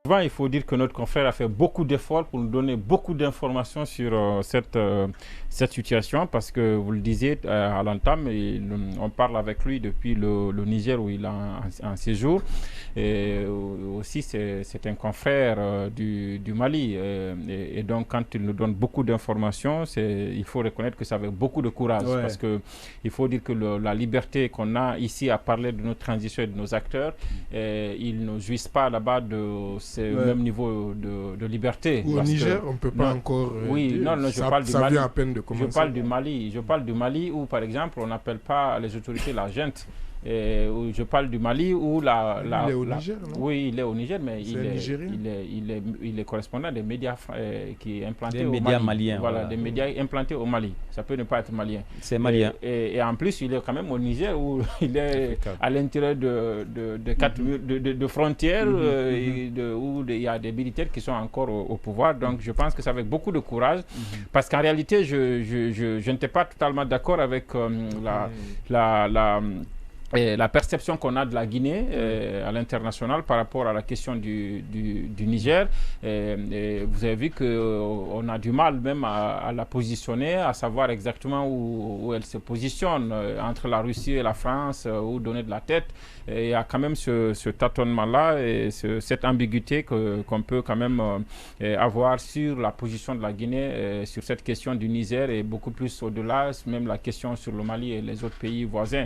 effectivement, il faut dire que notre confrère a fait beaucoup d'efforts pour nous donner beaucoup d'informations sur cette situation, parce que vous le disiez à l'entame, on parle avec lui depuis le Niger où il a un séjour. Et aussi, c'est un confrère du Mali. Et donc, quand il nous donne beaucoup d'informations, il faut reconnaître que c'est avec beaucoup de courage. Ouais. Parce qu'il faut dire que la liberté qu'on a ici à parler de notre transition et de nos acteurs, ils ne jouissent pas là-bas de ce même niveau de liberté. Ou au Niger, on ne peut pas encore. Oui, non, je parle du Mali. Vient à peine de commencer. Je parle du Mali où, par exemple, on n'appelle pas les autorités la junte. Je parle du Mali où il est au Niger, non? Oui, il est au Niger, mais il est correspondant des médias qui est implanté au Mali. Maliens. Voilà, des médias implantés au Mali. Ça peut ne pas être malien. C'est malien. Et en plus, il est quand même au Niger où il est à l'intérieur de frontières où il y a des militaires qui sont encore au pouvoir. Donc, je pense que c'est avec beaucoup de courage. Parce qu'en réalité, je n'étais pas totalement d'accord avec la perception qu'on a de la Guinée à l'international par rapport à la question du Niger. Vous avez vu qu'on a du mal même à la positionner, à savoir exactement où elle se positionne entre la Russie et la France, où donner de la tête. Et il y a quand même ce tâtonnement-là et cette ambiguïté qu'on peut quand même avoir sur la position de la Guinée, sur cette question du Niger et beaucoup plus au-delà, même la question sur le Mali et les autres pays voisins.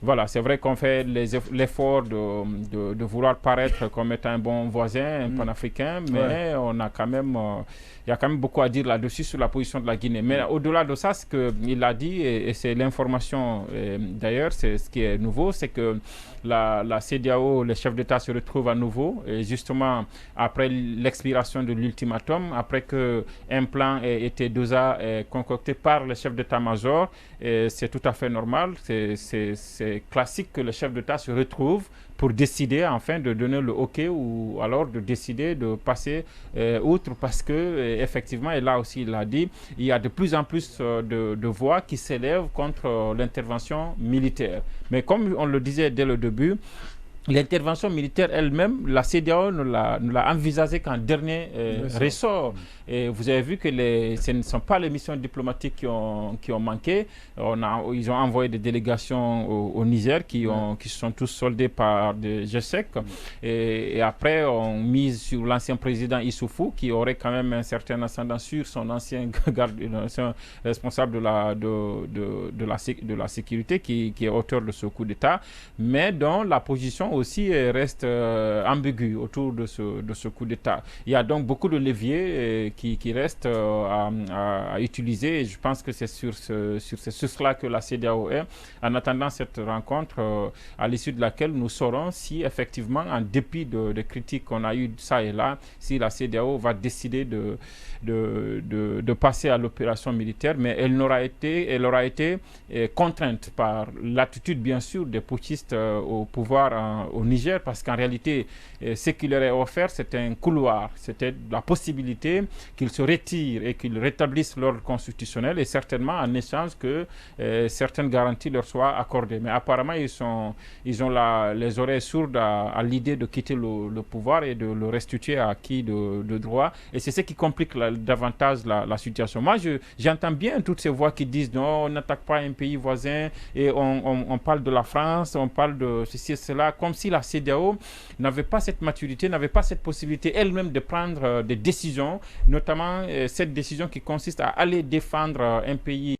Voilà, c'est vrai qu'on fait l'effort de vouloir paraître comme étant un bon voisin, un panafricain, mais on a quand même, il y a quand même beaucoup à dire là-dessus sur la position de la Guinée. Mais au-delà de ça, ce qu'il a dit, et c'est l'information d'ailleurs, c'est ce qui est nouveau, c'est que la CEDEAO, les chefs d'État se retrouvent à nouveau, et justement après l'expiration de l'ultimatum, après qu'un plan ait été déjà concocté par les chefs d'État-major, c'est tout à fait normal, c'est classique que le chef d'État se retrouve pour décider enfin de donner le OK ou alors de décider de passer outre, parce que effectivement, et là aussi il l'a dit, il y a de plus en plus de voix qui s'élèvent contre l'intervention militaire. Mais comme on le disait dès le début, l'intervention militaire elle-même, la CEDEAO ne l'a envisagée qu'en dernier ressort. Et vous avez vu que ce ne sont pas les missions diplomatiques qui ont manqué. Ils ont envoyé des délégations au Niger qui se sont tous soldés par des GSEC. Et après, on mise sur l'ancien président Issoufou, qui aurait quand même un certain ascendant sur son ancien responsable de la sécurité, qui est auteur de ce coup d'État, mais dont la position aussi reste ambiguë autour de ce coup d'État. Il y a donc beaucoup de leviers qui restent à utiliser, et je pense que c'est sur cela que la CEDEAO est, en attendant cette rencontre à l'issue de laquelle nous saurons si effectivement, en dépit de critiques qu'on a eues ça et là, si la CEDEAO va décider de passer à l'opération militaire, mais elle aura été contrainte par l'attitude bien sûr des putschistes au pouvoir au Niger, parce qu'en réalité, ce qui leur est offert, c'était un couloir, c'était la possibilité qu'ils se retirent et qu'ils rétablissent l'ordre constitutionnel, et certainement en échange que certaines garanties leur soient accordées. Mais apparemment, ils ont les oreilles sourdes à l'idée de quitter le pouvoir et de le restituer à qui de droit, et c'est ce qui complique davantage la situation. Moi, j'entends bien toutes ces voix qui disent non, on n'attaque pas un pays voisin, et on parle de la France, on parle de ceci et cela, comme si la CEDEAO n'avait pas cette maturité, n'avait pas cette possibilité elle-même de prendre des décisions, notamment cette décision qui consiste à aller défendre un pays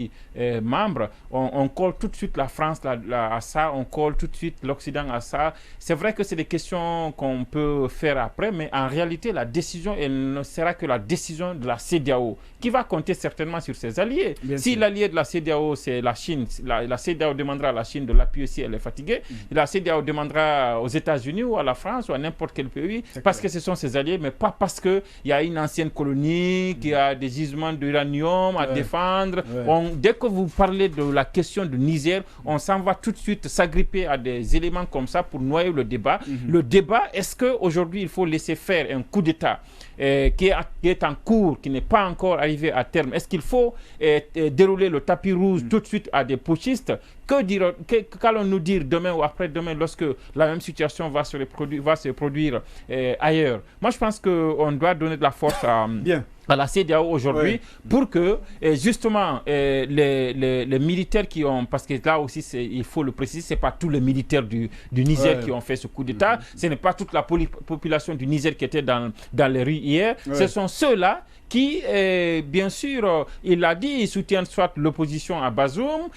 membre. On colle tout de suite la France à ça, on colle tout de suite l'Occident à ça. C'est vrai que c'est des questions qu'on peut faire après, mais en réalité, la décision, elle ne sera que la décision de la CEDEAO, qui va compter certainement sur ses alliés. Si l'allié de la CEDEAO, c'est la Chine, la CEDEAO demandera à la Chine de l'appuyer si elle est fatiguée. La CEDEAO demandera aux États-Unis ou à la France ou à n'importe quel pays, parce que ce sont ses alliés, mais pas parce qu'il y a une ancienne colonie, qu'il y a des gisements d'uranium à défendre. Dès que vous parlez de la question du Niger, on s'en va tout de suite s'agripper à des éléments comme ça pour noyer le débat. Le débat, est-ce qu'aujourd'hui il faut laisser faire un coup d'État qui est en cours, qui n'est pas encore arrivé à terme? Est-ce qu'il faut dérouler le tapis rouge tout de suite à des putschistes qu'allons-nous dire demain ou après-demain lorsque la même situation va se produire ailleurs? Moi, je pense qu'on doit donner de la force à la CEDEAO aujourd'hui pour que justement les militaires qui ont, parce que là aussi il faut le préciser, c'est pas tous les militaires du Niger qui ont fait ce coup d'État, ce n'est pas toute la population du Niger qui était dans les rues hier, ce sont ceux-là qui, bien sûr, il l'a dit, ils soutiennent soit l'opposition à Bazoum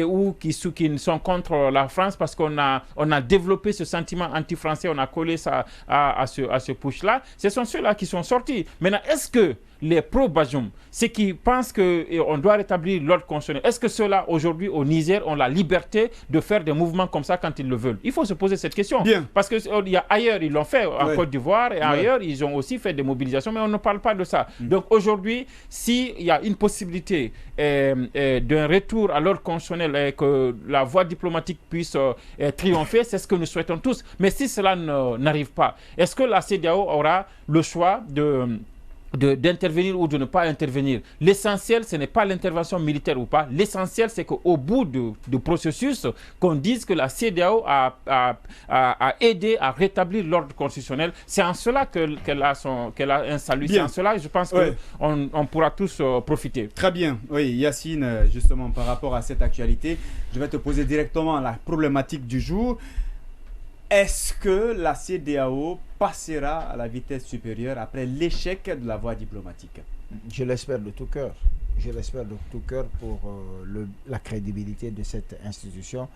ou qui sont contre la France parce qu'on a développé ce sentiment anti-français, on a collé ça à ce push-là. Ce sont ceux-là qui sont sortis. Maintenant, est-ce que les pro-Bazoum, ceux qui pensent qu'on doit rétablir l'ordre constitutionnel, est-ce que ceux-là, aujourd'hui, au Niger, ont la liberté de faire des mouvements comme ça quand ils le veulent? Il faut se poser cette question. Parce que ailleurs, ils l'ont fait, en Côte d'Ivoire, et ailleurs, ils ont aussi fait des mobilisations, mais on ne parle pas de ça. Donc aujourd'hui, s'il y a une possibilité d'un retour à l'ordre constitutionnel et que la voie diplomatique puisse triompher, c'est ce que nous souhaitons tous. Mais si cela n'arrive pas, est-ce que la CEDEAO aura le choix d'intervenir ou de ne pas intervenir? L'essentiel, ce n'est pas l'intervention militaire ou pas. L'essentiel, c'est qu'au bout du processus, qu'on dise que la CEDEAO a aidé à rétablir l'ordre constitutionnel. C'est en cela qu'elle a un salut. C'est en cela, je pense qu'on pourra tous profiter. Très bien. Oui, Yacine, justement, par rapport à cette actualité, je vais te poser directement la problématique du jour. Est-ce que la CEDEAO passera à la vitesse supérieure après l'échec de la voie diplomatique? Je l'espère de tout cœur. Je l'espère de tout cœur pour la crédibilité de cette institution,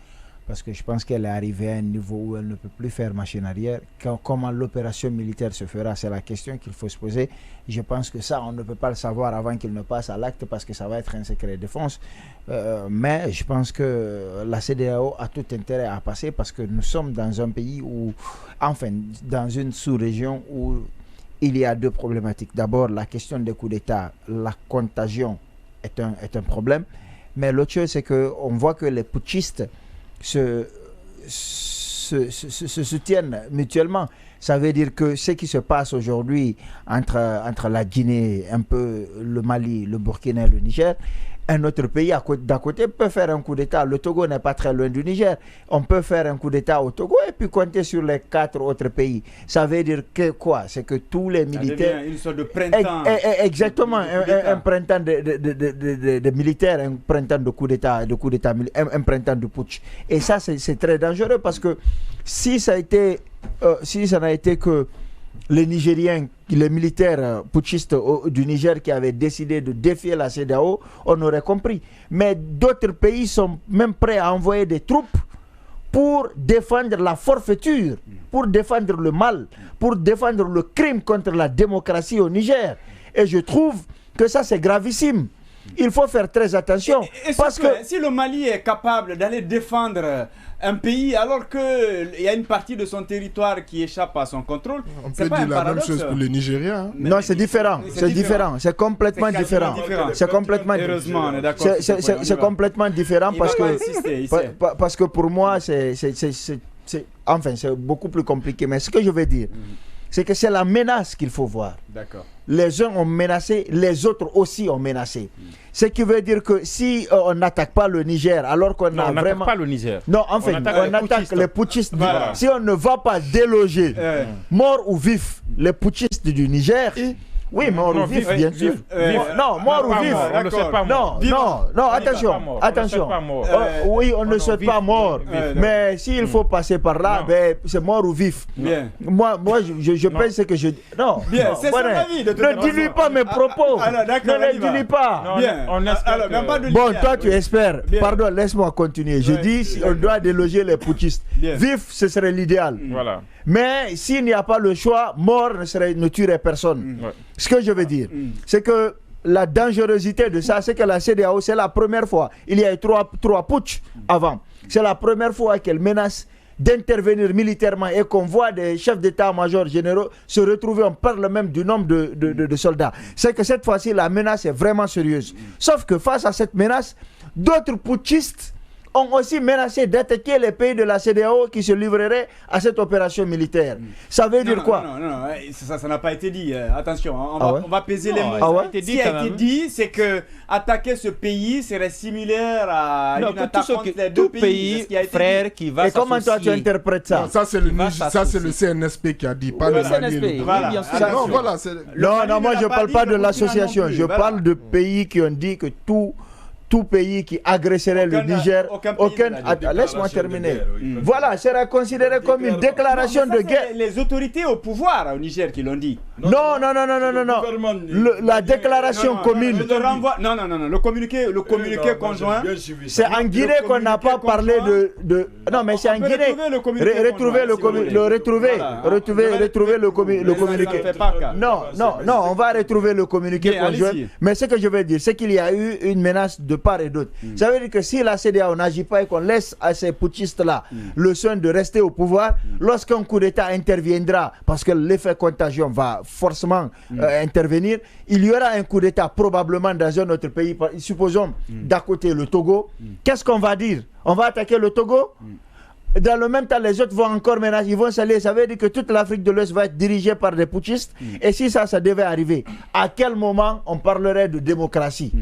parce que je pense qu'elle est arrivée à un niveau où elle ne peut plus faire machine arrière. Comment l'opération militaire se fera, c'est la question qu'il faut se poser. Je pense que ça, on ne peut pas le savoir avant qu'il ne passe à l'acte, parce que ça va être un secret défense. Mais je pense que la CEDEAO a tout intérêt à passer, parce que nous sommes dans un pays où, enfin, dans une sous-région où il y a deux problématiques. D'abord, la question des coups d'État, la contagion est un problème. Mais l'autre chose, c'est qu'on voit que les putschistes se soutiennent mutuellement. Ça veut dire que ce qui se passe aujourd'hui entre la Guinée, un peu le Mali, le Burkina et le Niger, un autre pays d'à côté peut faire un coup d'État. Le Togo n'est pas très loin du Niger. On peut faire un coup d'État au Togo et puis compter sur les 4 autres pays. Ça veut dire que quoi? C'est que tous les militaires... Ça devient une sorte de printemps. Exactement, un printemps de militaires, un printemps de coup d'État, un printemps de putsch. Et ça, c'est très dangereux, parce que si ça n'a été que les Nigériens, les militaires putschistes du Niger qui avaient décidé de défier la CEDEAO, on aurait compris. Mais d'autres pays sont même prêts à envoyer des troupes pour défendre la forfaiture, pour défendre le mal, pour défendre le crime contre la démocratie au Niger. Et je trouve que ça, c'est gravissime. Il faut faire très attention. Parce que si le Mali est capable d'aller défendre un pays alors qu'il y a une partie de son territoire qui échappe à son contrôle, on peut dire la même chose pour les Nigériens. Hein. Non, c'est différent. C'est différent. C'est complètement différent. C'est complètement différent. Heureusement, on est d'accord. C'est complètement différent, parce que pour moi, c'est beaucoup plus compliqué. Mais ce que je veux dire, c'est que c'est la menace qu'il faut voir. D'accord. Les uns ont menacé, les autres aussi ont menacé. Ce qui veut dire que si on n'attaque pas le Niger, alors qu'on a vraiment... on n'attaque pas le Niger. Non, enfin, on attaque les putschistes. Voilà. Si on ne va pas déloger, mort ou vif, les putschistes du Niger... Oui, mort ou vif, bien sûr. Non, mort ou vif. On ne souhaite pas mort. Non, attention. Oui, on ne souhaite pas mort. Mais s'il faut passer par là, c'est mort ou vif. Moi, je pense que je... Non, c'est son avis. Ne dilue pas mes propos. Ne les dilue pas. Bon, toi, tu espères. Pardon, laisse-moi continuer. Je dis, si on doit déloger les putschistes. Vif, ce serait l'idéal. Voilà. Mais s'il n'y a pas le choix, mort ne tuerait personne. Ce que je veux dire, c'est que la dangerosité de ça, c'est que la CEDEAO, c'est la première fois. Il y a eu trois putschs avant. C'est la première fois qu'elle menace d'intervenir militairement et qu'on voit des chefs d'état-major généraux se retrouver, on parle même du nombre de soldats. C'est que cette fois-ci, la menace est vraiment sérieuse. Sauf que face à cette menace, d'autres putschistes ont aussi menacé d'attaquer les pays de la CEDEAO qui se livreraient à cette opération militaire. Ça veut dire quoi? Non, ça n'a pas été dit. Attention, on va peser les mots. Ce qui a été dit, c'est que attaquer ce pays serait similaire à une attaque contre les deux pays frères qui va s'associer. Et comment toi tu interprètes ça? Non, ça c'est le CNSP qui a dit, pas le CNSP. Voilà. Non, moi je ne parle pas de l'association, je parle de pays qui ont dit que tout pays qui agresserait le Niger, laisse-moi terminer. Voilà, sera considéré comme une déclaration de guerre. Les autorités au pouvoir au Niger qui l'ont dit. Non. La déclaration commune. Le communiqué conjoint. C'est en Guinée qu'on n'a pas parlé de. Non, mais c'est en Guinée. Retrouver le communiqué. Non, on va retrouver le communiqué conjoint. Mais ce que je veux dire, c'est qu'il y a eu une menace de part et d'autre. Ça veut dire que si la CEDEAO n'agit pas et qu'on laisse à ces putschistes-là le soin de rester au pouvoir, lorsqu'un coup d'État interviendra, parce que l'effet contagion va forcément intervenir, il y aura un coup d'État probablement dans un autre pays, supposons d'à côté le Togo. Qu'est-ce qu'on va dire? On va attaquer le Togo? Dans le même temps, les autres vont encore menacer, ils vont s'allier. Ça veut dire que toute l'Afrique de l'Ouest va être dirigée par des putschistes. Et si ça devait arriver, à quel moment on parlerait de démocratie?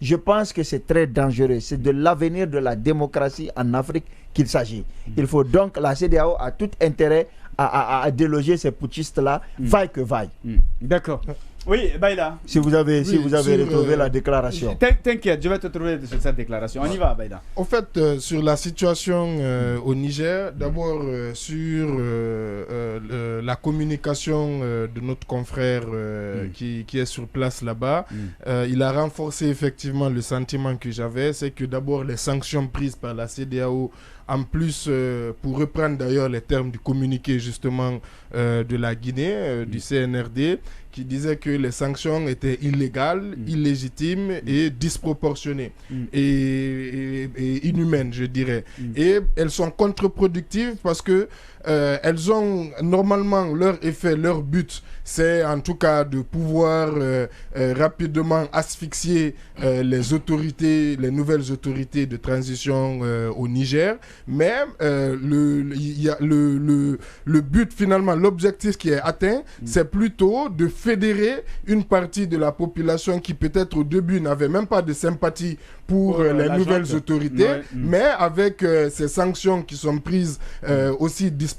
Je pense que c'est très dangereux. C'est de l'avenir de la démocratie en Afrique qu'il s'agit. Il faut donc, la CEDEAO a tout intérêt à déloger ces putschistes-là, vaille que vaille. D'accord. Oui, Baïda. Si vous avez retrouvé la déclaration. T'inquiète, je vais te trouver sur cette déclaration. On y va, Baïda. En fait, sur la situation au Niger, d'abord sur la communication de notre confrère qui est sur place là-bas, il a renforcé effectivement le sentiment que j'avais, c'est que d'abord les sanctions prises par la CEDEAO, en plus, pour reprendre d'ailleurs les termes du communiqué justement de la Guinée, du CNRD, qui disait que les sanctions étaient illégales, illégitimes et disproportionnées et inhumaines, je dirais. Et elles sont contre-productives parce que elles ont normalement leur effet, leur but, c'est en tout cas de pouvoir rapidement asphyxier les autorités, les nouvelles autorités de transition au Niger. Mais le but finalement, l'objectif qui est atteint, c'est plutôt de fédérer une partie de la population qui peut-être au début n'avait même pas de sympathie pour les nouvelles autorités, mais avec ces sanctions qui sont prises aussi disproportionnées,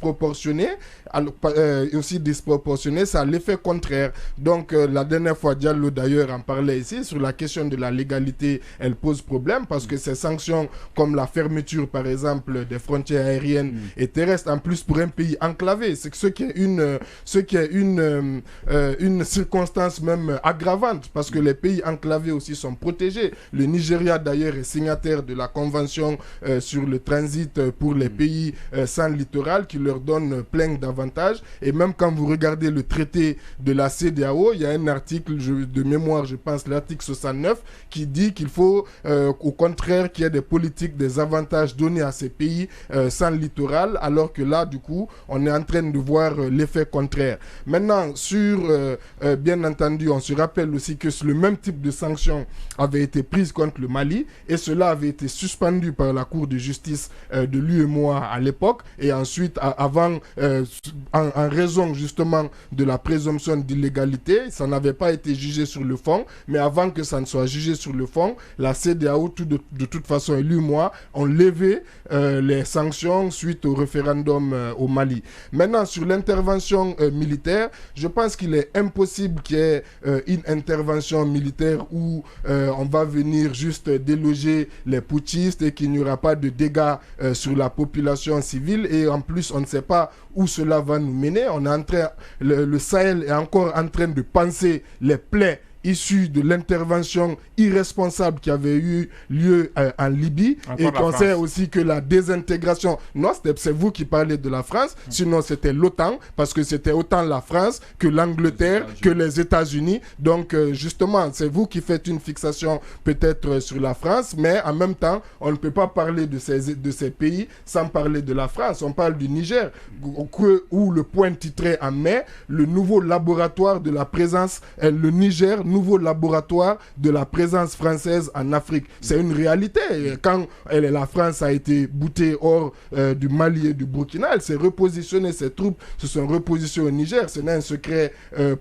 ça a l'effet contraire. Donc la dernière fois, Diallo d'ailleurs en parlait ici, sur la question de la légalité, elle pose problème parce que ces sanctions comme la fermeture par exemple des frontières aériennes et terrestres, en plus pour un pays enclavé, c'est ce qui est une circonstance même aggravante parce que les pays enclavés aussi sont protégés. Le Nigeria d'ailleurs est signataire de la convention sur le transit pour les pays sans littoral qui leur donne plein d'avantages. Et même quand vous regardez le traité de la CEDEAO, il y a un article de mémoire, je pense l'article 69, qui dit qu'il faut au contraire qu'il y ait des politiques, des avantages donnés à ces pays sans littoral, alors que là du coup on est en train de voir l'effet contraire. Maintenant bien entendu on se rappelle aussi que le même type de sanctions avait été prise contre le Mali et cela avait été suspendu par la Cour de justice de l'UEMOA à l'époque et ensuite en raison justement de la présomption d'illégalité, ça n'avait pas été jugé sur le fond, mais avant que ça ne soit jugé sur le fond, la CEDEAO de toute façon et l'UEMOA ont levé les sanctions suite au référendum au Mali. Maintenant sur l'intervention militaire, je pense qu'il est impossible qu'il y ait une intervention militaire où on va venir juste déloger les putschistes et qu'il n'y aura pas de dégâts sur la population civile et en plus on ne sait pas où cela va nous mener. Le Sahel est encore en train de panser les plaies issus de l'intervention irresponsable qui avait eu lieu en Libye et qu'on sait aussi que la désintégration, non, c'est vous qui parlez de la France, sinon c'était l'OTAN, parce que c'était autant la France que l'Angleterre, que les États-Unis. Donc justement, c'est vous qui faites une fixation peut-être sur la France, mais en même temps, on ne peut pas parler de ces pays sans parler de la France. On parle du Niger, où le point titré en mai, le nouveau laboratoire de la présence, le Niger, nouveau laboratoire de la présence française en Afrique. C'est une réalité. Et quand la France a été boutée hors du Mali et du Burkina, elle s'est repositionnée, ses troupes se sont repositionnées au Niger. Ce n'est un secret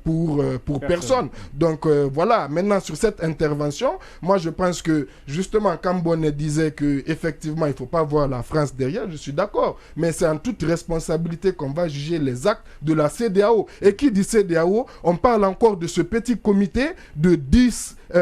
pour personne. Donc voilà, maintenant sur cette intervention, moi je pense que justement quand Bonnet disait qu'effectivement il ne faut pas voir la France derrière, je suis d'accord. Mais c'est en toute responsabilité qu'on va juger les actes de la CEDEAO. Et qui dit CEDEAO, on parle encore de ce petit comité de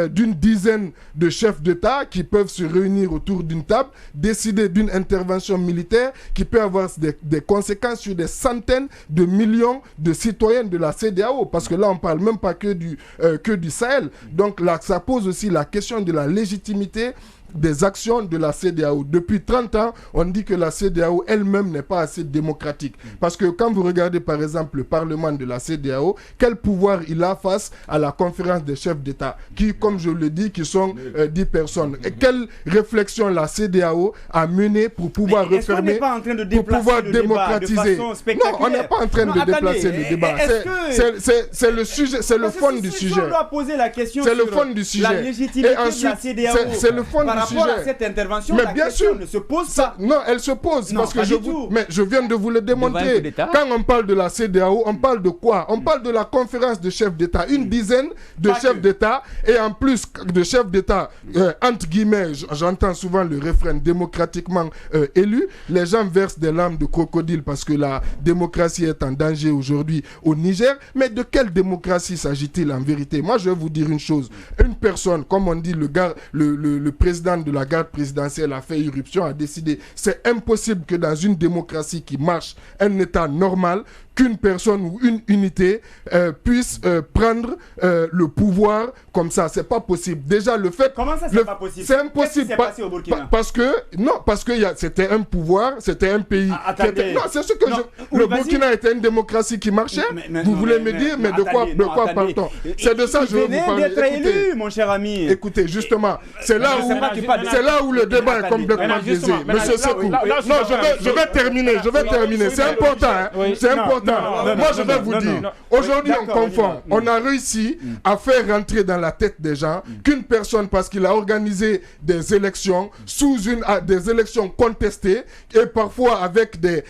d'une dizaine de chefs d'État qui peuvent se réunir autour d'une table, décider d'une intervention militaire qui peut avoir des conséquences sur des centaines de millions de citoyens de la CEDEAO. Parce que là, on ne parle même pas que du Sahel. Donc là, ça pose aussi la question de la légitimité des actions de la CEDEAO. Depuis 30 ans, on dit que la CEDEAO elle-même n'est pas assez démocratique. Parce que quand vous regardez par exemple le Parlement de la CEDEAO, quel pouvoir il a face à la conférence des chefs d'État qui, comme je le dis, qui sont 10 personnes. Et quelle réflexion la CEDEAO a menée pour pouvoir refermer, pour pouvoir démocratiser. Non, on n'est pas en train de déplacer le débat. C'est le sujet, c'est le fond du sujet. On doit poser la question sur le fond du sujet. La légitimité de la CEDEAO. C'est le fond par rapport à cette intervention, mais la bien question ne se pose pas. Non, elle se pose parce que je viens de vous le démontrer. Quand on parle de la CEDEAO, on parle de quoi? On parle de la conférence de chefs d'État, une dizaine de chefs d'État et en plus de chefs d'État entre guillemets, j'entends souvent le refrain démocratiquement élu. Les gens versent des larmes de crocodile parce que la démocratie est en danger aujourd'hui au Niger. Mais de quelle démocratie s'agit-il en vérité? Moi, je vais vous dire une chose. Une personne, comme on dit, le président de la garde présidentielle a fait irruption, a décidé. C'est impossible que dans une démocratie qui marche, un État normal, qu'une personne ou une unité puisse prendre le pouvoir comme ça. C'est pas possible. Déjà, le fait... Comment ça, c'est pas possible? C'est impossible. Qu'est-ce qui s'est passé au Burkina? Parce que c'était un pouvoir, c'était un pays... non, c'est ce que le Burkina était une démocratie qui marchait. Vous voulez me dire, mais de quoi parle-t-on? C'est de ça que je veux vous parler. D'être élu, mon cher ami. Écoutez, justement, c'est là où le débat est complètement biaisé. Monsieur Sekou, non, je vais terminer. C'est important. C'est important. Moi, je vais vous dire, aujourd'hui, on confond. On a réussi à faire rentrer dans la tête des gens qu'une personne, parce qu'il a organisé des élections des élections contestées et parfois avec des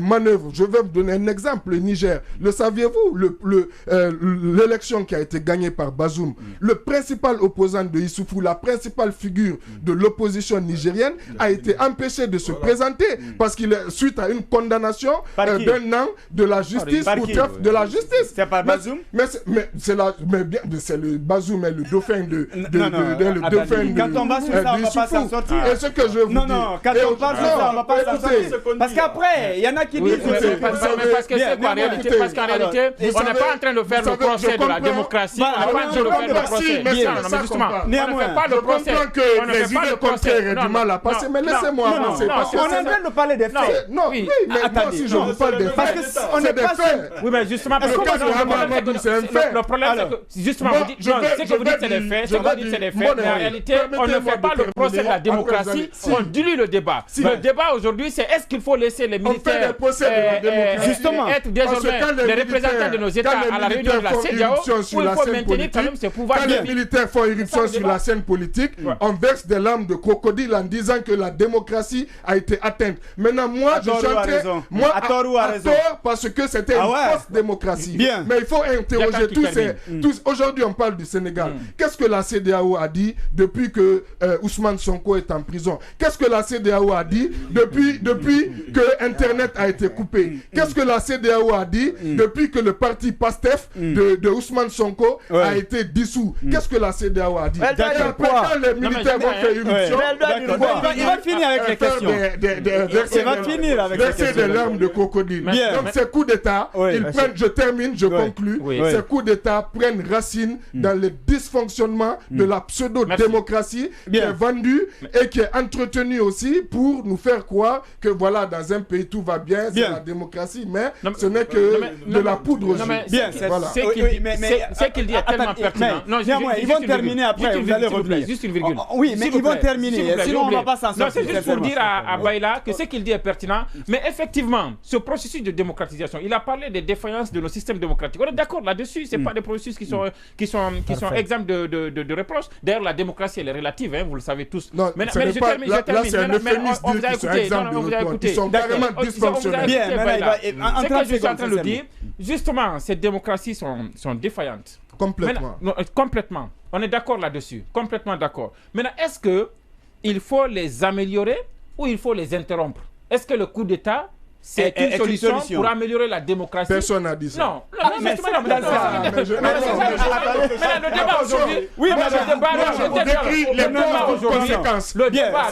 manœuvres. Je vais vous donner un exemple. Le Niger, le saviez-vous, l'élection qui a été gagnée par Bazoum, le principal opposant de Issoufou, la principale figure de l'opposition nigérienne, a été empêché de se présenter parce qu'il est suite à une condamnation d'un an de la justice ou de la justice. C'est pas Bazoum? Mais c'est le Bazoum est le dauphin de quand on va sur ça, on va pas s'en sortir. Et ce que je vous dis. Non, quand on parle sur ça, on va pas s'en sortir. Parce qu'après, il y en a qui disent... Parce qu'en réalité, on n'est pas en train de faire le procès de la démocratie. On n'est pas en train de faire le procès. Mais justement, on ne fait pas le procès. Je comprends que les idées contraires aient du mal à passer, mais laissez-moi avancer. On est en train de parler des faits. Non, oui, mais moi si je vous parle des faits, on n'est pas faits. Oui, mais justement, parce que c'est un fait. Le problème, c'est que justement, ce que vous dites, c'est des faits. Mais en réalité, on ne fait pas le procès de la démocratie, on dilue le débat. Le débat aujourd'hui, c'est est-ce qu'il faut laisser les militaires être désormais les représentants de nos États à la réunion de la CEDEAO, ou il faut maintenir quand même ces pouvoirs. Quand les militaires font irruption sur la scène politique, on verse des larmes de crocodile en disant que la démocratie a été atteinte. Maintenant, moi, je chanterai... à tort parce que c'était une fausse démocratie. Mais il faut interroger tous. Aujourd'hui, on parle du Sénégal. Qu'est-ce que la CEDEAO a dit depuis que Ousmane Sonko est en prison? Qu'est-ce que la CEDEAO a dit depuis que Internet a été coupé? Qu'est-ce que la CEDEAO a dit depuis que le parti PASTEF de Ousmane Sonko a été dissous? Qu'est-ce que la CEDEAO a dit? Quand les militaires vont faire irruption, il va finir avec les questions. Il va finir avec les questions. Des larmes de crocodile. Donc ces coups d'État, je termine, je conclus. Ces coups d'État prennent racine dans le dysfonctionnement de la pseudo-démocratie qui est vendue et qui est entretenue aussi pour nous faire croire que voilà, dans un pays tout va bien, c'est la démocratie, mais ce n'est que de la poudre aux yeux. Ce qu'il dit est tellement pertinent. Ils vont terminer après, vous allez revenir. Juste une virgule. Oui, mais ils vont terminer. Sinon, on ne va pas s'en sortir. Non, c'est juste pour dire à Baïla que ce qu'il dit est pertinent. Mais effectivement, ce processus de démocratisation, il a parlé des défaillances de nos systèmes démocratiques. On est d'accord là-dessus. Ce pas des processus qui sont exempts de reproches. D'ailleurs, la démocratie, elle est relative, vous le savez tous. Non, mais je termine. C'est un euphémisme On vous a écouté. Ils sont carrément dysfonctionnels. Ce que je suis en train de dire, justement, ces démocraties sont défaillantes. Complètement. On est d'accord là-dessus. Complètement d'accord. Maintenant, est-ce qu'il faut les améliorer ou il faut les interrompre? Est-ce que le coup d'État, c'est une solution pour améliorer la démocratie? Personne n'a dit ça. Non. Mais le débat aujourd'hui... Oui, mais le débat... On décrit les conséquences. Le débat...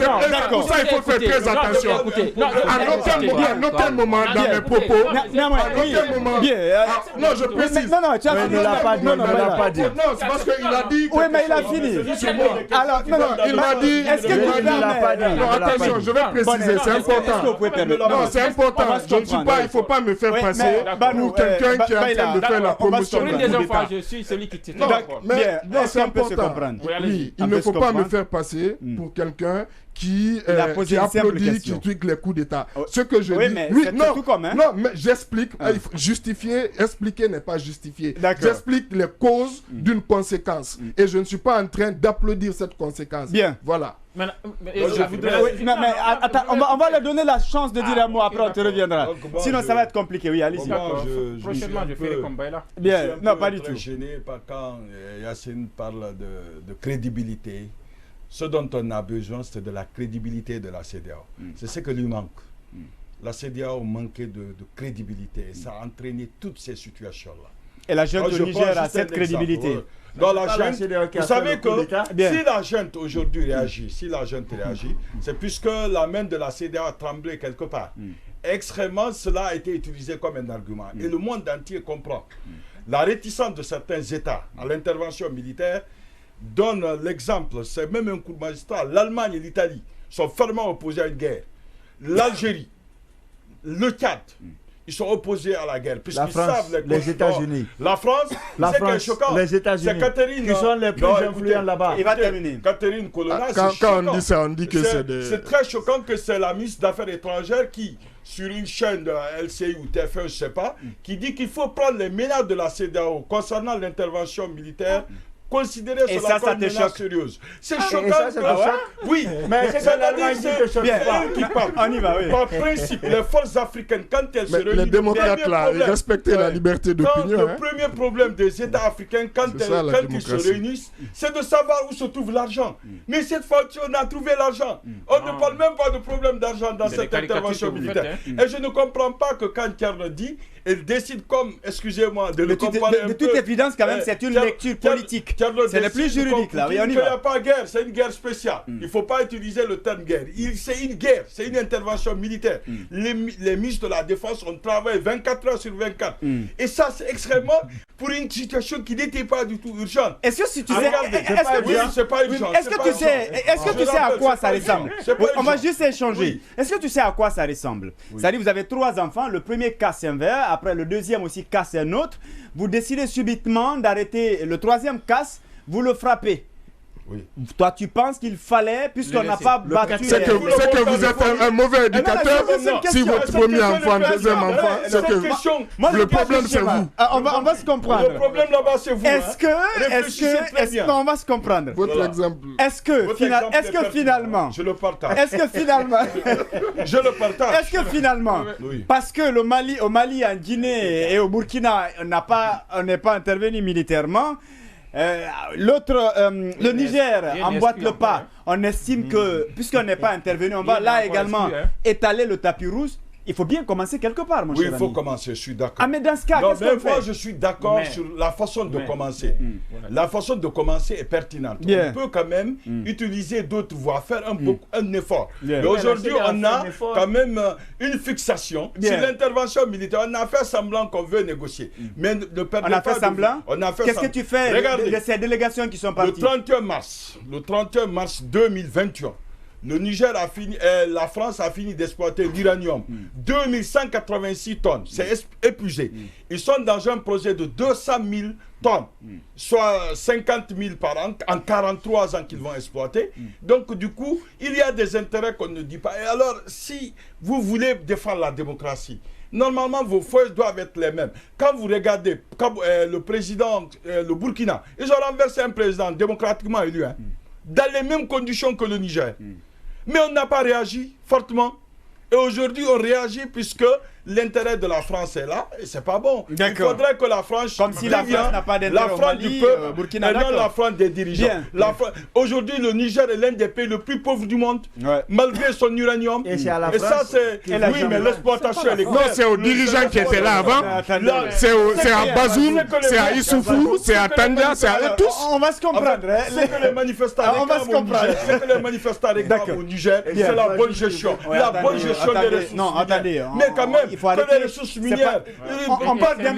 Pour ça, il faut faire très attention. À aucun moment dans mes propos... Non, je précise. Non, tu as fini. Il ne l'a pas dit. Non, c'est parce qu'il a dit... Oui, mais il a fini. Alors, il m'a dit... Est-ce que tu permets... Non, attention, je vais préciser, c'est important. Non, c'est important. Je ne suis pas, il ne faut pas me faire passer pour quelqu'un qui est en train de faire la promotion. Pour une deuxième fois, je suis celui qui t'écoute. Mais c'est important. Oui, il ne faut pas me faire passer pour quelqu'un qui applaudit, qui critique les coups d'État. Ce que je dis... Oui, non, mais j'explique. Justifier, expliquer n'est pas justifier. J'explique les causes d'une conséquence. Et je ne suis pas en train d'applaudir cette conséquence. Bien. Voilà. Attends, on va leur donner la chance de dire un mot, après on te reviendra. Sinon, ça va être compliqué. Oui, allez-y. Prochainement, je ferai comme Baïla. Bien, non, pas du tout. Je suis gêné par quand Yacine parle de crédibilité. Ce dont on a besoin, c'est de la crédibilité de la CEDEAO. C'est ce que lui manque. La CEDEAO manquait de crédibilité et ça a entraîné toutes ces situations-là. Et la jeune du Niger a cette crédibilité. Dans la junte, vous savez que si la junte aujourd'hui réagit, c'est puisque la main de la CEDEAO a tremblé quelque part. Extrêmement, cela a été utilisé comme un argument. Et le monde entier comprend. La réticence de certains États à l'intervention militaire donne l'exemple, c'est même un coup de magistrat. L'Allemagne et l'Italie sont fermement opposés à une guerre. L'Algérie, le Tchad, ils sont opposés à la guerre. La France, les États-Unis. La France, c'est choquant. Les États-Unis, qui sont les plus influents là-bas. Il va terminer. Catherine Colonna, quand on dit ça, on dit que c'est très choquant que c'est la ministre des Affaires étrangères qui, sur une chaîne de LCI ou TF1, je ne sais pas, qui dit qu'il faut prendre les menaces de la CEDEAO concernant l'intervention militaire. Considérer cela comme une menace sérieuse. C'est choquant. Oui, mais c'est bien qui parle. On y va, oui. Par principe, les forces africaines, quand elles se réunissent... Les démocrates, là, ils respectent la liberté d'opinion. Le premier problème des États africains, quand ils se réunissent, c'est de savoir où se trouve l'argent. Mais cette fois, on a trouvé l'argent. On ne parle même pas de problème d'argent dans cette intervention militaire. Et je ne comprends pas que quand Kerne dit, elle décide comme, excusez-moi, de le comparer un peu. De toute évidence, quand même, c'est une lecture politique. C'est le plus juridique, là. Oui, on y va. Il n'y a pas guerre, c'est une guerre spéciale. Il ne faut pas utiliser le terme guerre. C'est une guerre, c'est une intervention militaire. Les ministres de la Défense ont travaillé 24 heures sur 24. Et ça, c'est extrêmement pour une situation qui n'était pas du tout urgente. Est-ce que si tu sais... c'est pas urgent. Est-ce que tu sais à quoi ça ressemble? On va juste échanger. Est-ce que tu sais à quoi ça ressemble? C'est-à-dire, vous avez 3 enfants, le premier casse un verre, après le deuxième aussi casse un autre. Vous décidez subitement d'arrêter le troisième casse, vous le frappez. Oui. Toi, tu penses qu'il fallait, puisqu'on n'a pas battu... C'est que vous êtes un mauvais éducateur. Si votre premier enfant, deuxième enfant, c'est que le problème, c'est vous. On va se comprendre. Le problème là-bas, c'est vous. Est-ce que... Non, on va se comprendre. Votre exemple. Est-ce que finalement... Je le partage. Est-ce que finalement... Je le partage. Est-ce que finalement... Parce que au Mali, en Guinée et au Burkina, on n'est pas intervenu militairement... le Niger emboîte le pas. On estime que, puisqu'on n'est pas intervenu, on va là également étaler le tapis rouge. Il faut bien commencer quelque part, mon cher ami. Oui, il faut commencer, je suis d'accord. Ah, mais dans ce cas, qu'est-ce qu'on fait? Moi, je suis d'accord sur la façon de commencer. La façon de commencer est pertinente. On peut quand même utiliser d'autres voies, faire un effort. Mais aujourd'hui, on a quand même une fixation sur l'intervention militaire. On a fait semblant qu'on veut négocier. Mais ne perdez pas... On a fait semblant? Qu'est-ce que tu fais de ces délégations qui sont parties? Le 31 mars 2021, le Niger a fini, la France a fini d'exploiter l'uranium. 2186 tonnes, c'est épuisé. Ils sont dans un projet de 200 000 tonnes, soit 50 000 par an, en 43 ans qu'ils vont exploiter. Donc du coup, il y a des intérêts qu'on ne dit pas. Et alors, si vous voulez défendre la démocratie, normalement, vos feuilles doivent être les mêmes. Quand vous regardez le président, le Burkina, ils ont renversé un président démocratiquement élu, dans les mêmes conditions que le Niger. Mais on n'a pas réagi fortement. Et aujourd'hui, on réagit puisque l'intérêt de la France est là et c'est pas bon. Il faudrait que la France, comme si la France n'a pas d'intérêt au Mali, du peuple, Burkina, et non la France des dirigeants. Aujourd'hui, le Niger est l'un des pays les plus pauvres du monde, malgré son uranium. Et c'est à la France. Et ça, c'est oui, mais l'exploitation est. Non, c'est aux dirigeants qui étaient là avant. C'est à Bazoum, c'est à Issoufou, c'est à Tanja, c'est à eux tous. On va se comprendre. C'est que les manifestants réclament au Niger, c'est la bonne gestion. La bonne gestion des ressources. Non, attendez. Mais quand même, il faut arrêter les ressources minières. On parle d'un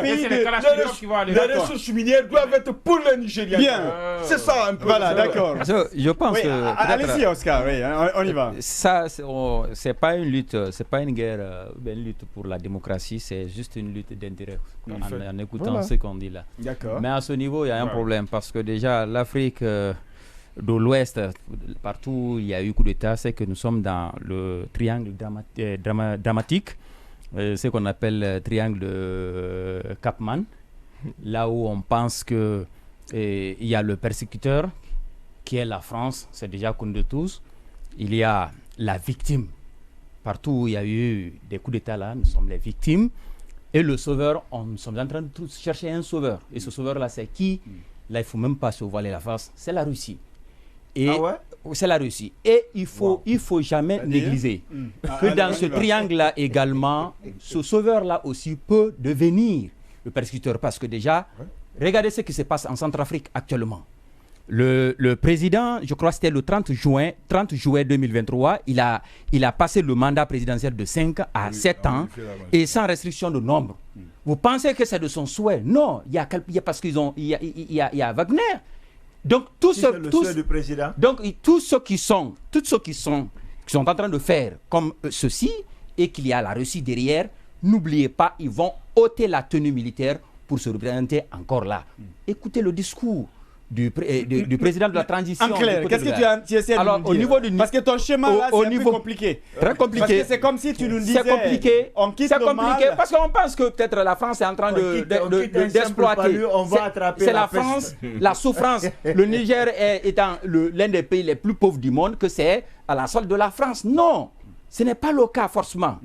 pays. Les ressources minières doivent être pour les Nigériens. Bien. C'est ça un peu. Voilà, d'accord. Je pense que. Allez-y, Oscar, oui, on y va. Ça, c'est pas une lutte, c'est pas une guerre, une lutte pour la démocratie, c'est juste une lutte d'intérêt. En écoutant ce qu'on dit là. D'accord. Mais à ce niveau, il y a un problème parce que déjà, l'Afrique de l'Ouest, partout où il y a eu coup d'État, c'est que nous sommes dans le triangle dramatique, ce qu'on appelle le triangle de Capman, là où on pense que il y a le persécuteur qui est la France, c'est déjà connu de tous. Il y a la victime. Partout où il y a eu des coups d'État là, nous sommes les victimes. Et le sauveur, nous sommes en train de chercher un sauveur. Et ce sauveur-là, c'est qui? Là, il ne faut même pas se voiler la face. C'est la Russie. Et c'est la Russie. Et il faut jamais négliger que dans ce triangle-là également, ce sauveur-là aussi peut devenir le persécuteur. Parce que déjà, regardez ce qui se passe en Centrafrique actuellement. Le président, je crois que c'était le 30 juin 2023, il a passé le mandat présidentiel de 5 à 7 ans et sans restriction de nombre. Vous pensez que c'est de son souhait? Non, il y a parce qu'il y a Wagner. Donc tous ceux qui sont en train de faire comme ceci et qu'il y a la Russie derrière, n'oubliez pas, ils vont ôter la tenue militaire pour se représenter encore là. Écoutez le discours du président de la transition. En clair, qu'est-ce que tu essaies de nous dire? Au niveau parce que ton schéma là, c'est un peu compliqué. Très compliqué. Parce que c'est comme si tu nous disais... C'est compliqué. On quitte le compliqué mal. Parce qu'on pense que peut-être la France est en train d'exploiter. C'est la France, la souffrance. Le Niger étant l'un des pays les plus pauvres du monde, que c'est à la solde de la France. Non, ce n'est pas le cas forcément.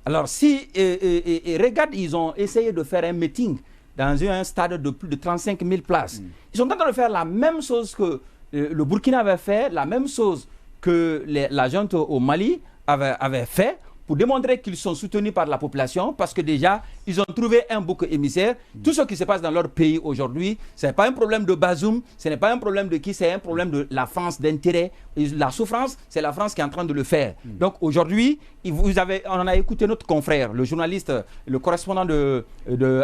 Alors si, regarde, ils ont essayé de faire un meeting dans un stade de plus de 35 000 places. Ils sont en train de faire la même chose que le Burkina avait fait, la même chose que la junte au Mali avait fait, pour démontrer qu'ils sont soutenus par la population, parce que déjà, ils ont trouvé un bouc émissaire. Tout ce qui se passe dans leur pays aujourd'hui, ce n'est pas un problème de Bazoum, ce n'est pas un problème de qui, c'est un problème de la France, d'intérêt. La souffrance, c'est la France qui est en train de le faire. Donc aujourd'hui, on a écouté notre confrère, le journaliste, le correspondant de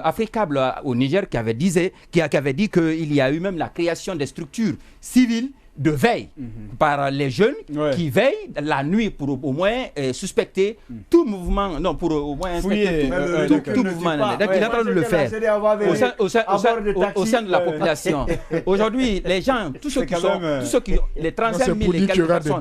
Africable au Niger, qui avait dit qu'il y a eu même la création des structures civiles de veille par les jeunes qui veillent la nuit pour au moins suspecter tout mouvement, non, pour au moins inspecter tout mouvement. Donc il est en train de le faire au sein de la population. Aujourd'hui, les gens, tous ceux qui les 35 000 et quelques personnes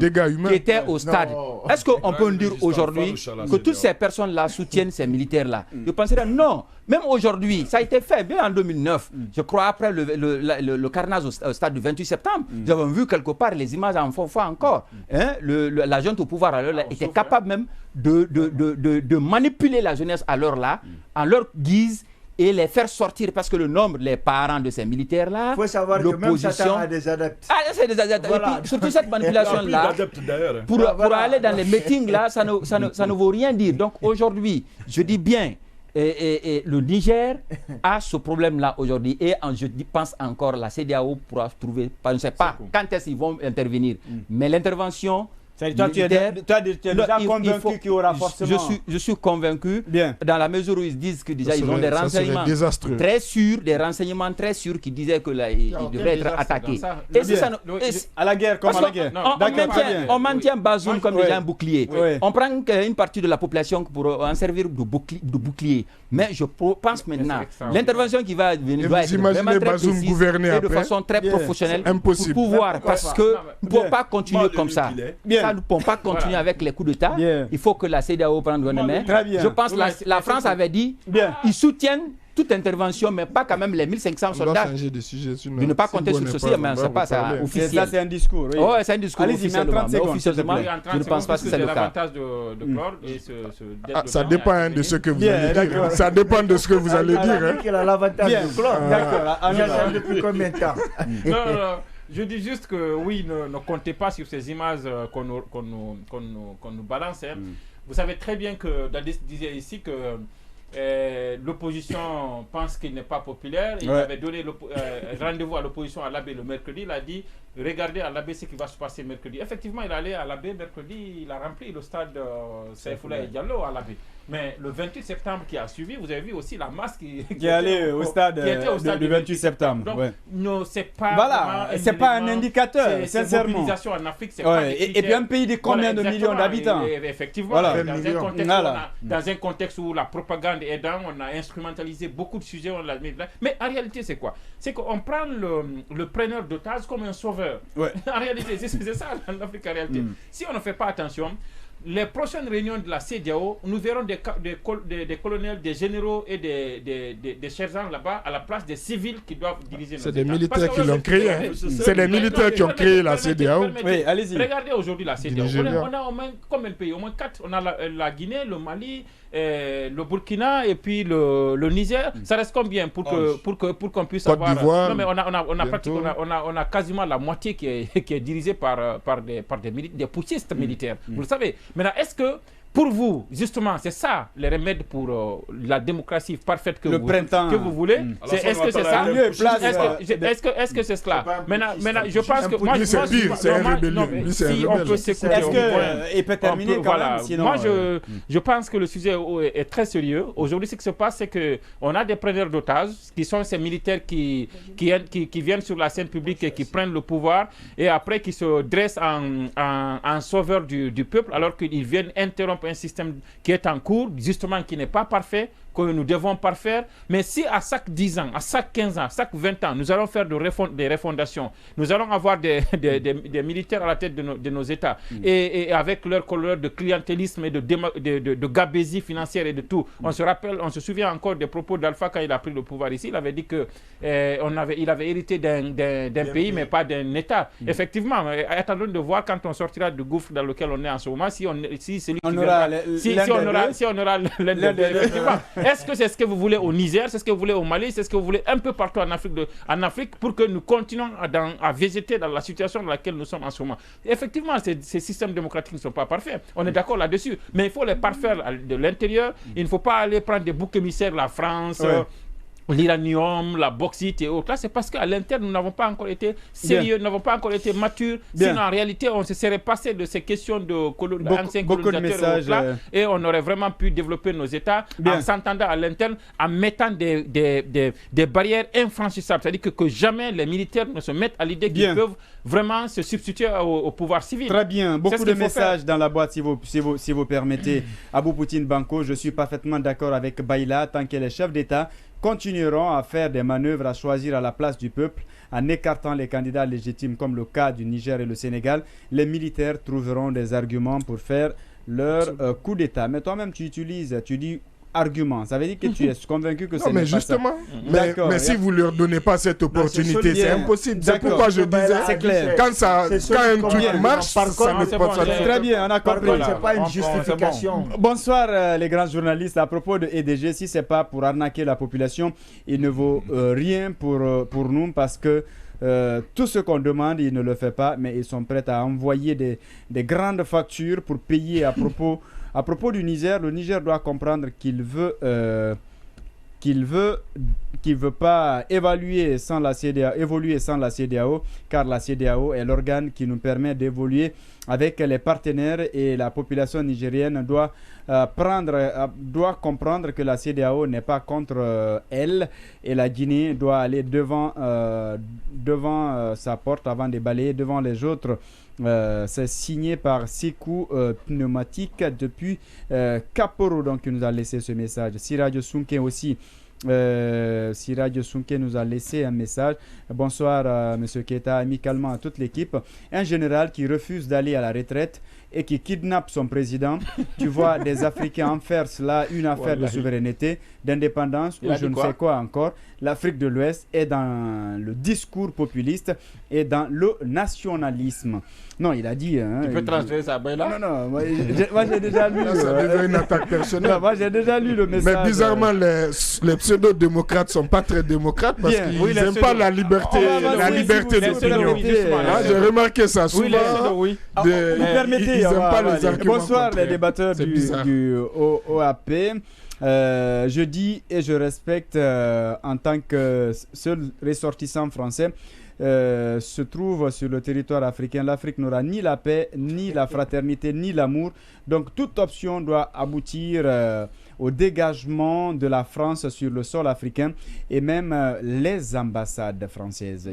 qui étaient au stade, est-ce qu'on peut dire aujourd'hui que toutes ces personnes-là soutiennent ces militaires-là? Je penserais non. Même aujourd'hui, ça a été fait bien en 2009. Je crois après le carnage au stade du 28 septembre, nous avons vu quelque part les images en font foi encore. La junte au pouvoir alors était capable même de manipuler la jeunesse à l'heure là, en leur guise, et les faire sortir parce que le nombre, les parents de ces militaires-là, il faut savoir que même Satan a des adeptes. Ah, c'est des adeptes. Voilà. Et puis, surtout cette manipulation-là, pour aller dans les meetings-là, ça ne vaut rien dire. Donc aujourd'hui, je dis bien, et le Niger a ce problème-là aujourd'hui. Et je pense encore la CEDEAO pourra trouver, je ne sais pas quand est-ce qu'ils vont intervenir. Mais l'intervention Toi, tu es déjà convaincu qu'il y aura forcément... Je suis convaincu, Bien. Dans la mesure où ils disent que déjà ils ont des renseignements très sûrs, qui disaient que là, il devrait être attaqué. À la guerre, comme à la guerre. On maintient Bazoum comme déjà un bouclier. On prend une partie de la population pour en servir de bouclier. Mais je pense maintenant, l'intervention qui va venir doit être vraiment très précise et de façon très professionnelle pour pouvoir, parce que nous ne pouvons pas continuer comme ça. Nous ne pouvons pas continuer avec les coups d'État. Il faut que la CEDEAO prenne une main. Je pense que la France avait dit qu'ils soutiennent toute intervention, mais pas quand même les 1500 soldats. De ne pas compter sur ceci, mais ce n'est pas ça officiel. Ça, c'est un discours. Oui, c'est un discours officiellement. Mais officieusement, je ne pense pas que c'est le cas. L'avantage de Claude et ça dépend de ce que vous allez dire. Ça dépend de ce que vous allez dire. Il a l'avantage de Claude. D'accord. Depuis combien de temps? Non. Je dis juste que oui, ne comptez pas sur ces images qu'on nous balance. Vous savez très bien que Dadis disait ici que l'opposition pense qu'il n'est pas populaire. Il avait donné rendez-vous à l'opposition à l'Abbé le mercredi. Il a dit, regardez à l'Abbé ce qui va se passer mercredi. Effectivement, il est allé à l'Abbé mercredi. Il a rempli le stade Saïfoula Diallo à l'Abbé. Mais le 28 septembre qui a suivi, vous avez vu aussi la masse qui est allée au stade du 28 septembre. Donc, non, c'est pas c'est pas un indicateur, sincèrement. Mobilisation en Afrique, c'est pas et puis un pays de combien de millions d'habitants? Effectivement, dans un contexte où la propagande est dans, on a instrumentalisé beaucoup de sujets, on l'a mis là. Mais en réalité, c'est quoi? C'est qu'on prend le preneur d'otages comme un sauveur. En réalité, c'est ça en Afrique en réalité. Si on ne fait pas attention, les prochaines réunions de la CEDEAO, nous verrons des colonels, des généraux et des sergents là-bas à la place des civils qui doivent diriger nos États. C'est des militaires qui l'ont créé. C'est des militaires qui ont créé la CEDEAO. Oui, allez-y. Regardez aujourd'hui la CEDEAO. On a au moins combien de pays? Au moins 4. On a la Guinée, le Mali, le Burkina et puis le Niger. Ça reste combien pour qu'on puisse avoir... Non, mais on a quasiment la moitié qui est dirigée par des putschistes militaires. Vous le savez. Maintenant, est-ce que pour vous, justement, c'est ça les remèdes pour la démocratie parfaite que vous voulez? Est-ce que c'est ça? Est-ce que c'est cela? Maintenant, je pense que... Moi, c'est pire, c'est un rébellion. Si on peut s'écouter... Est-ce qu'il peut terminer quand même? Sinon, moi, je pense que le sujet est très sérieux. Aujourd'hui, ce qui se passe, c'est qu'on a des preneurs d'otages, qui sont ces militaires qui viennent sur la scène publique et qui prennent le pouvoir, et après qui se dressent en sauveur du peuple, alors qu'ils viennent interrompre un système qui est en cours, justement qui n'est pas parfait, que nous devons parfaire. Mais si à chaque 10 ans, à chaque 15 ans, à chaque 20 ans, nous allons faire des refondations, nous allons avoir des militaires à la tête de nos États, et avec leur couleur de clientélisme et de gabésie financière et de tout. On se souvient encore des propos d'Alpha quand il a pris le pouvoir ici. Il avait dit que il avait hérité d'un pays, mais pas d'un État. Effectivement, attendons de voir quand on sortira du gouffre dans lequel on est en ce moment, si celui qui on aura effectivement. Est-ce que c'est ce que vous voulez au Niger, c'est ce que vous voulez au Mali, c'est ce que vous voulez un peu partout en Afrique pour que nous continuons à végéter dans la situation dans laquelle nous sommes en ce moment? Effectivement, ces systèmes démocratiques ne sont pas parfaits. On est d'accord là-dessus. Mais il faut les parfaire de l'intérieur. Il ne faut pas aller prendre des boucs émissaires, la France... l'uranium, la bauxite et autres. Là, c'est parce qu'à l'interne, nous n'avons pas encore été sérieux, nous n'avons pas encore été matures. Sinon, en réalité, on se serait passé de ces questions d'anciens colonisateurs et on aurait vraiment pu développer nos États en s'entendant à l'interne, en mettant des barrières infranchissables. C'est-à-dire que jamais les militaires ne se mettent à l'idée qu'ils peuvent vraiment se substituer au pouvoir civil. Très bien. Beaucoup de messages dans la boîte, si vous permettez. Abou Poutine Banco, je suis parfaitement d'accord avec Baïla. Tant que les chefs d'État continueront à faire des manœuvres à choisir à la place du peuple en écartant les candidats légitimes comme le cas du Niger et le Sénégal, les militaires trouveront des arguments pour faire leur coup d'État. Mais toi-même, tu dis argument. Ça veut dire que tu es convaincu que c'est pas justement, ça. Mais si vous ne leur donnez pas cette opportunité, c'est impossible. C'est pourquoi je disais, quand un truc marche, ça ne passe pas. Très bien, on a compris. Ce n'est pas une justification. Bonsoir les grands journalistes. À propos de EDG, si ce n'est pas pour arnaquer la population, il ne vaut rien pour nous parce que tout ce qu'on demande, il ne le fait pas, mais ils sont prêts à envoyer des grandes factures pour payer à propos du Niger. Le Niger doit comprendre qu'il veut qu'il veut pas évoluer sans la CEDEAO, car la CEDEAO est l'organe qui nous permet d'évoluer avec les partenaires, et la population nigérienne doit comprendre que la CEDEAO n'est pas contre elle, et la Guinée doit aller devant sa porte avant de balayer devant les autres. C'est signé par Sekou Pneumatique depuis Kaporo, donc qui nous a laissé ce message. Siradio Sunke aussi. Siradio Sunke nous a laissé un message. Bonsoir Monsieur Keita, amicalement à toute l'équipe. Un général qui refuse d'aller à la retraite et qui kidnappe son président. Tu vois des Africains en faire cela une affaire de souveraineté, d'indépendance, ou je ne sais quoi encore. L'Afrique de l'Ouest est dans le discours populiste et dans le nationalisme. Non, il a dit... tu peux transférer ça là? Non, moi j'ai déjà lu... ça devient une attaque personnelle. Non, moi j'ai déjà lu le message. Mais bizarrement, les pseudo-démocrates ne sont pas très démocrates parce qu'ils n'aiment pas la liberté, d'opinion. J'ai remarqué ça souvent. Oui, permettez, ils n'aiment pas les arguments. Bonsoir les débatteurs du OAP. Je dis et je respecte en tant que seul ressortissant français se trouve sur le territoire africain. L'Afrique n'aura ni la paix, ni la fraternité, ni l'amour. Donc toute option doit aboutir au dégagement de la France sur le sol africain, et même les ambassades françaises.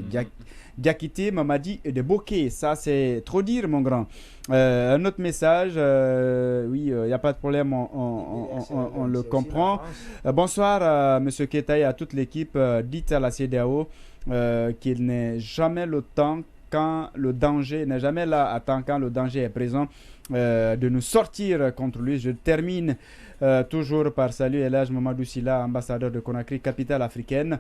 Diakité, Mamadi et de Bokeh, ça c'est trop dire mon grand. Un autre message, oui, il n'y a pas de problème, on le comprend. Bonsoir Monsieur Keita et à toute l'équipe. Dites à la CEDEAO qu'il n'est jamais le temps quand le danger n'est jamais là à temps quand le danger est présent de nous sortir contre lui. Je termine toujours par saluer Elhaj Mamadou Silla, ambassadeur de Conakry, capitale africaine,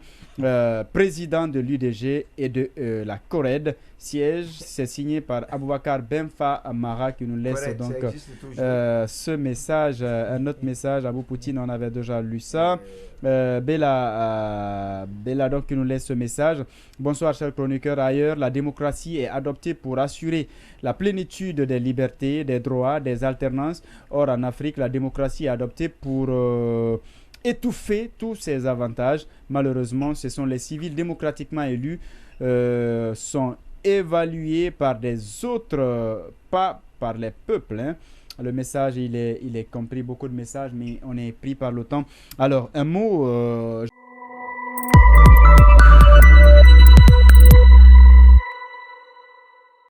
président de l'UDG et de la CORED. Siège, c'est signé par Aboubakar Benfa Amara qui nous laisse donc ce message. Un autre message, Abou Poutine, on avait déjà lu ça. Bella donc qui nous laisse ce message. Bonsoir chers chroniqueurs. Ailleurs, la démocratie est adoptée pour assurer la plénitude des libertés, des droits, des alternances. Or en Afrique, la démocratie est adoptée pour étouffer tous ces avantages. Malheureusement, ce sont les civils démocratiquement élus sont évalués par des autres, pas par les peuples. Le message, il est compris, beaucoup de messages, mais on est pris par le temps. Alors, un mot...